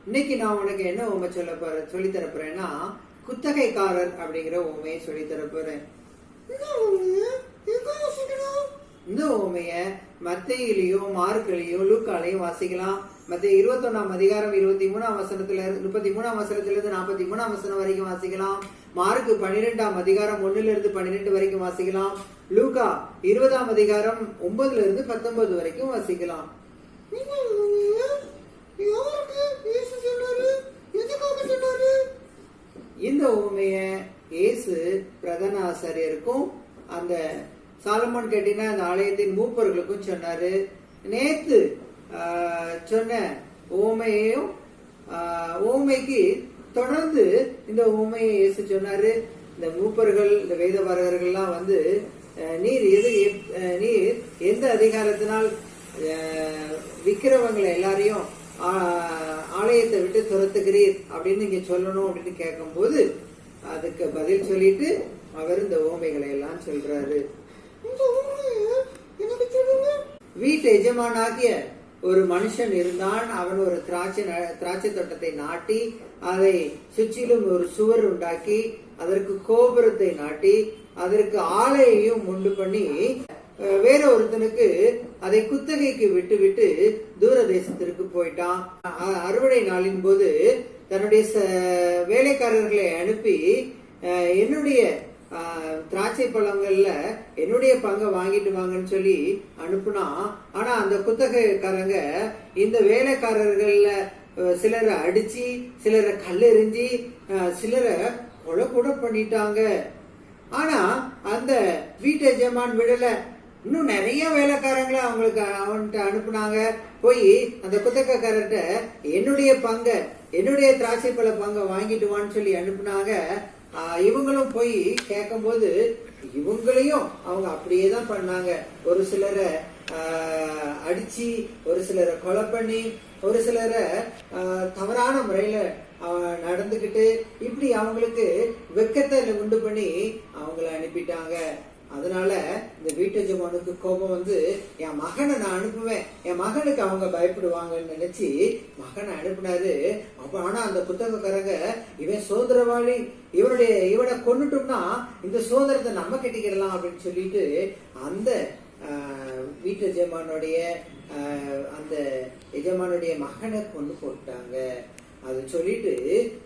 இன்னைக்கு நான் உனக்கு என்ன உண்மை சொல்லி தரப்போறேன்னா, குத்தகைக்காரர் அப்படிங்கிற உண்மையை சொல்லி தரப்போறேன். இந்த உண்மைய மத்தேயிலயோ மார்க்லயோ லூக்காலையும் வாசிக்கலாம். மத்தேயு 21 அதிகாரம் 23 வசனத்துல 33 வசனத்துல இருந்து 43 வசனம் வரைக்கும் வாசிக்கலாம். மார்க் 12 அதிகாரம் 1 இருந்து 12 வரைக்கும் வாசிக்கலாம். லூக்கா 20 அதிகாரம் 9 இருந்து 19 வரைக்கும் வாசிக்கலாம். இந்த உண்மைய இயேசு பிரதான ஆசாரியருக்கும் அந்த சாலமோன் கட்டின அந்த ஆலயத்தின் மூப்பர்களுக்கும் சொன்னாரு. நேத்து சொன்ன ஊமையையும் ஊமைக்கு தொடர்ந்து இந்த ஊமையை இயேசு சொன்னாரு. இந்த மூப்பர்கள் இந்த வேதபாரகர்கள்லாம் வந்து நீர் எந்த அதிகாரத்தினால் விக்கிறவங்களை எல்லாரையும் ஆலயத்தை விட்டு துரத்துகிறீர் அப்படின்னு நீங்க சொல்லணும் அப்படின்னு கேட்கும் போது அதுக்கு பதில் சொல்லிட்டு அவர் இந்த ஓமைகளை எல்லாம் சொல்றாரு. வீட்டு எஜமானாகிய ஒரு மனுஷன் இருந்தான். அவன் ஒரு திராட்சை தோட்டத்தை நாட்டி அதை சுற்றிலும் ஒரு சுவர் உண்டாக்கி அதற்கு கோபுரத்தை நாட்டி அதற்கு ஆலையையும் உண்டு பண்ணி வேற ஒருத்தனுக்கு அதை குத்தகைக்கு விட்டு விட்டு தூர தேசத்திற்கு போயிட்டான். அறுவடை நாளின் போது தன்னுடைய வேலைக்காரர்களை அனுப்பி என்னுடைய திராட்சை பழங்கள்ல என்னுடைய பங்கை வாங்கிட்டு வாங்கன்னு சொல்லி அனுப்புனா. ஆனா அந்த குத்தகைக்காரங்க இந்த வேலைக்காரர்கள்ல சிலரை அடிச்சு சிலரை கல்லெறிஞ்சி சிலரை கொலை கூட பண்ணிட்டாங்க. ஆனா அந்த வீட்டு எஜமான் விடல, இன்னும் நிறைய வேலைக்காரங்களை அவன்கிட்ட அனுப்புனாங்க. போய் அந்த குத்தகைக்காரர்கிட்ட என்னுடைய பங்கை என்னுடைய திராட்சை பழ பங்கை வாங்கிட்டு வான்னு சொல்லி அனுப்புனாங்க. இவங்களும் போய் கேட்கும் போது இவங்களையும் அவங்க அப்படியே தான் பண்ணாங்க. ஒரு சிலரை அடிச்சு ஒரு சிலரை கொலை பண்ணி ஒரு சிலரை தவறான முறையில நடந்துகிட்டு இப்படி அவங்களுக்கு வெக்கத்தை உண்டு பண்ணி அவங்கள அனுப்பிட்டாங்க. அதனால இந்த வீட்டு எஜமானுக்கு கோபம் வந்து என் மகனை நான் அனுப்புவேன், என் மகனுக்கு அவங்க பயப்படுவாங்கன்னு நினைச்சு மகனை அனுப்புனாரு. ஆனா அந்த குத்தகைக்காரங்க இவன் சுதந்திரவாளி, இவனை கொண்டுட்டோம்னா இந்த சுதந்திரத்தை நம்ம கட்டிக்கிடலாம் அப்படின்னு சொல்லிட்டு அந்த வீட்டு எஜமானுடைய மகனை கொண்டு போட்டாங்க. அது சொல்லிட்டு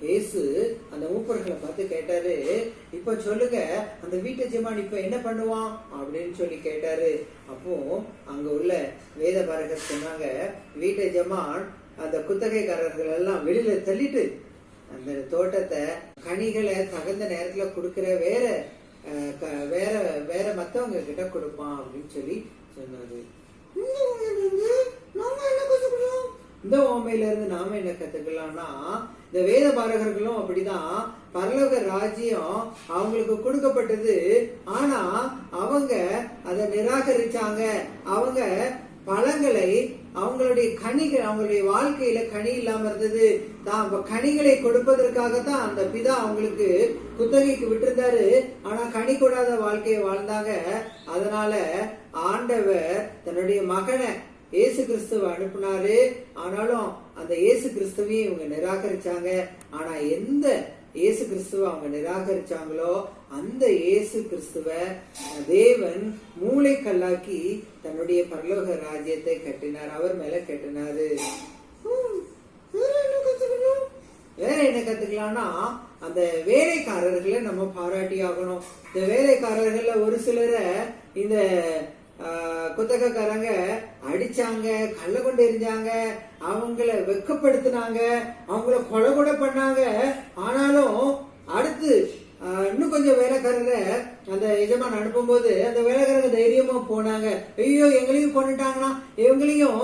இயேசு அந்த மூப்பர்களை பார்த்து கேட்டாரு, இப்ப சொல்லுங்க அந்த வீட்டு எஜமான் இப்ப என்ன பண்ணுவான் அப்படின்னு சொல்லி கேட்டாரு. அப்போ அங்க உள்ள வேதபாரகர் சொன்னாங்க, வீட்டு எஜமான் அந்த குத்தகைக்காரர்கள் எல்லாம் வெளியில தள்ளிட்டு அந்த தோட்டத்தை கனிகளை தகுந்த நேரத்துல கொடுக்கிற வேற வேற வேற மத்தவங்க கிட்ட கொடுப்பான் அப்படின்னு சொல்லி சொன்னாரு. இந்த ஓமையில இருந்து நாம என்ன கத்துக்கலாம்னா, இந்த வேத பாரகர்களும் அப்படிதான். பரலோக ராஜ்யம் அவங்களுக்கு கொடுக்கப்பட்டது, ஆனா அவங்க அதை நிராகரிச்சாங்க. அவங்க பழங்களை அவங்களுடைய கனிகள் அவங்களுடைய வாழ்க்கையில கனி இல்லாம இருந்தது. கனிகளை கொடுப்பதற்காகத்தான் அந்த பிதா அவங்களுக்கு குத்தகைக்கு விட்டிருந்தாரு. ஆனா கனி கொடாத வாழ்க்கையை வாழ்ந்தாங்க. அதனால ஆண்டவர் தன்னுடைய மகனை இயேசு கிறிஸ்துவ அனுப்புனாரு. ஆனாலும் அந்த இயேசு கிறிஸ்துவையும் இவங்க நிராகரிச்சாங்க. ஆனா எந்த இயேசு கிறிஸ்துவ அவங்க நிராகரிச்சாங்களோ அந்த இயேசு கிறிஸ்துவ தேவன் மூளை கல்லாக்கி தன்னுடைய பரலோக ராஜ்யத்தை கட்டினார், அவர் மேல கட்டினாரு. வேற என்ன கத்துக்கலாம்னா, அந்த வேலைக்காரர்களை நம்ம பாராட்டி ஆகணும். இந்த வேலைக்காரர்கள்ல ஒரு சிலரை இந்த குத்தகைக்காரங்க அடிச்சாங்க, கள்ள கொண்டு எரிஞ்சாங்க, அவங்கள வெக்கப்படுத்தினாங்க, அவங்கள கொலை கூட பண்ணாங்க. ஆனாலும் அடுத்து இன்னும் கொஞ்சம் வேலைக்காரரை அந்த எஜமான் அனுப்பும் போது அந்த வேலைக்காரங்க தைரியமா போனாங்க. ஐயோ எங்களையும் கொண்டுட்டாங்கன்னா, இவங்களையும்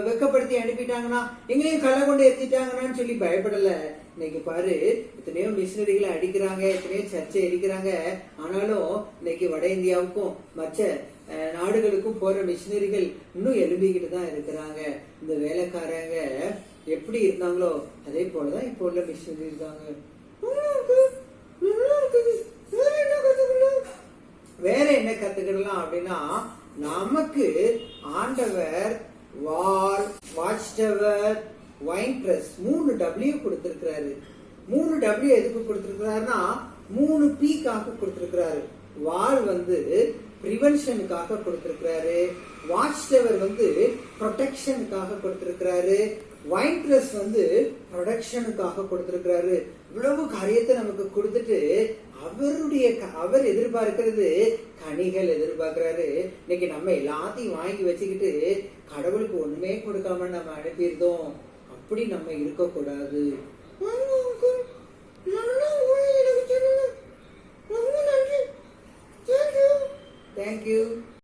வெக்கப்படுத்தி அனுப்பிட்டாங்கன்னா, எங்களையும் கள்ள கொண்டு எரிஞ்சிட்டாங்கன்னு சொல்லி பயப்படல. இன்னைக்கு பாரு, எத்தனையோ மிஷினரிகளை அடிக்கிறாங்க, எத்தனையோ சர்ச்சை அடிக்கிறாங்க. ஆனாலும் இன்னைக்கு வட இந்தியாவுக்கும் மற்ற நாடுகளுக்கும் போற மிஷினரிகள் இன்னும் எழும்பிக்கிட்டு தான் இருக்கிறாங்க. இந்த வேலைக்காரங்க எப்படி இருந்தாங்களோ அதே போலதான் இப்போ உள்ள மிஷினரி இருக்காங்க. வேற என்ன கத்துக்கிடலாம் அப்படின்னா, நமக்கு ஆண்டவர் wall, watch tower, wine press 3 W கொடுத்திருக்கிறாரு. 3 W எதுக்கு கொடுத்திருக்கிறாருன்னா 3 Pக்காக கொடுத்திருக்கிறாரு. வால் வந்து பிரிவென்ஷனுக்காக கொடுத்திருக்கிறாரு. வாட்ச் டவர் வந்து ப்ரொடெக்ஷனுக்காக கொடுத்திருக்கிறாரு. வைன் பிரஸ் வந்து ப்ரொடக்ஷனுக்காக கொடுத்திருக்கிறாரு. இவ்வளவு காரியத்தை நமக்கு கொடுத்துட்டு அவர் எதிர்பார்க்கிறது கனிகள் எதிர்பார்க்கிறாரு. இன்னைக்கு நம்ம எல்லாத்தையும் வாங்கி வச்சுக்கிட்டு கடவுளுக்கு ஒண்ணுமே கொடுக்காம நம்ம அனுப்பியிருந்தோம். அப்படி நம்ம இருக்கக்கூடாது. தேங்க்யூ.